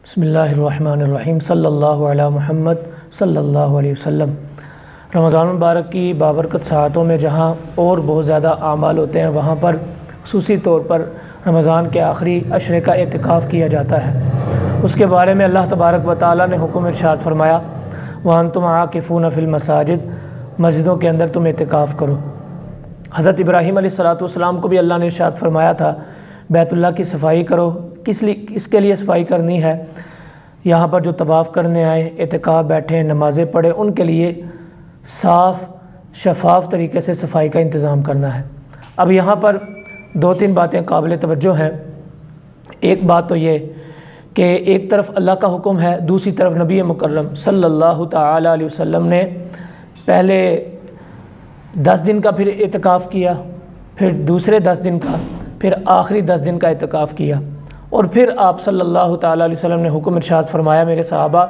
बिस्मिल्लाहिर्रहमानिर्रहीम सल्लल्लाहु अला मुहम्मद सल्लल्लाहु अलैहि वसल्लम। रमज़ान मुबारक की बाबरकत सातों में जहाँ और बहुत ज़्यादा आमाल होते हैं, वहाँ पर खुसूसी तौर पर रमज़ान के आखिरी अशरे का एतिकाफ़ किया जाता है। उसके बारे में अल्लाह तबारक व तआला ने हुक्म इरशाद फरमाया, व अंतुम आकिफून फ़िल मसाजिद, मस्जिदों के अंदर तुम एतिकाफ़ करो। हज़रत इब्राहीम अलैहिस्सलाम को भी अल्लाह ने इरशाद फरमाया था, बैतुल्लाह की सफ़ाई करो। इसके लिए सफ़ाई करनी है, यहाँ पर जो तवाफ़ करने आए, एतिकाफ़ बैठे, नमाज़ें पढ़े, उनके लिए साफ़ शफाफ तरीके से सफ़ाई का इंतज़ाम करना है। अब यहाँ पर दो तीन बातें काबिल तवज्जो हैं। एक बात तो ये कि एक तरफ अल्लाह का हुक्म है, दूसरी तरफ नबी मुकर्रम सल्लल्लाहु ताला अलैहि वसल्लम ने पहले 10 दिन का फिर एतिकाफ़ किया, फिर दूसरे 10 दिन का, फिर आखिरी 10 दिन का एतिकाफ़ किया, और फिर आप सल्लल्लाहु ताला अलैहि वसल्लम ने हुक्म इरशाद फरमाया, मेरे सहाबा,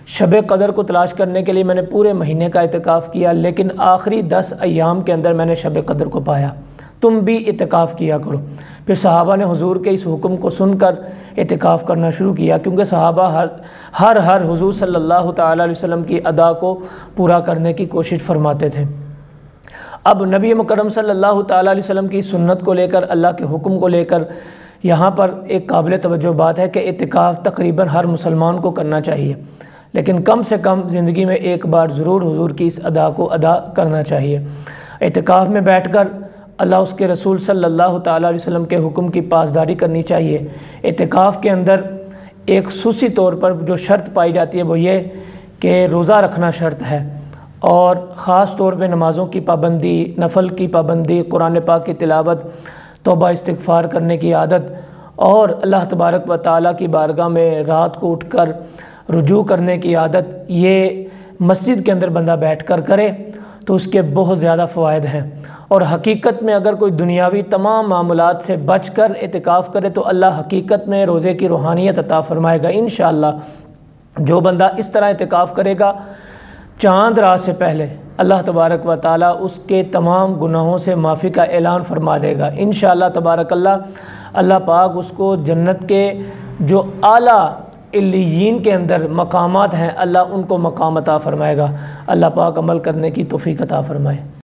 शब क़दर को तलाश करने के लिए मैंने पूरे महीने का एतिकाफ़ किया, लेकिन आखिरी 10 अय्याम के अंदर मैंने शब क़दर को पाया, तुम भी एतिकाफ़ किया करो। फिर सहाबा ने हुजूर के इस हुक्म को सुनकर एतिकाफ़ करना शुरू किया, क्योंकि सहाबा हर हुजूर सल्लल्लाहु ताला अलैहि वसल्लम की अदा को पूरा करने की कोशिश फरमाते थे। अब नबी मुकर्रम सल्लल्लाहु ताला अलैहि वसल्लम की सुन्नत को लेकर, अल्लाह के हुक्म को लेकर यहाँ पर एक काबिल तवज्जो बात है कि एतिकाफ़ तकरीबन हर मुसलमान को करना चाहिए, लेकिन कम से कम ज़िंदगी में एक बार ज़रूर हुजूर की इस अदा को अदा करना चाहिए। एतिकाफ़ में बैठकर अल्लाह उसके रसूल सल्लल्लाहु ताला अलैहि वसल्लम के हुक्म की पासदारी करनी चाहिए। एतिकाफ़ के अंदर एक खुसूसी तौर पर जो शर्त पाई जाती है वो ये कि रोज़ा रखना शर्त है, और ख़ास तौर पे नमाज़ों की पाबंदी, नफल की पाबंदी, कुरान पाक की तिलावत, तौबा इस्तिग़फ़ार करने की आदत, और अल्लाह तबारक व तआला की बारगाह में रात को उठकर रुजू करने की आदत, ये मस्जिद के अंदर बंदा बैठकर करे तो उसके बहुत ज़्यादा फ़वाइद हैं। और हकीकत में अगर कोई दुनियावी तमाम मामलात से बच कर एतिकाफ़ करे तो अल्लाह हकीकत में रोज़े की रूहानियत अता फ़रमाएगा इंशाअल्लाह। जो बंदा इस तरह एतिकाफ़ करेगा, चाँद रात से पहले अल्लाह तबारक व ताला उसके तमाम गुनाहों से माफ़ी का ऐलान फरमा देगा इंशाअल्लाह तबारकल्लाह। अल्लाह पाक उसको जन्नत के जो आला इल्लियीन के अंदर मकामात हैं, अल्लाह उनको मकाम अता फ़रमाएगा। अल्लाह पाक अमल करने की तौफ़ीक़ अता फ़रमाए।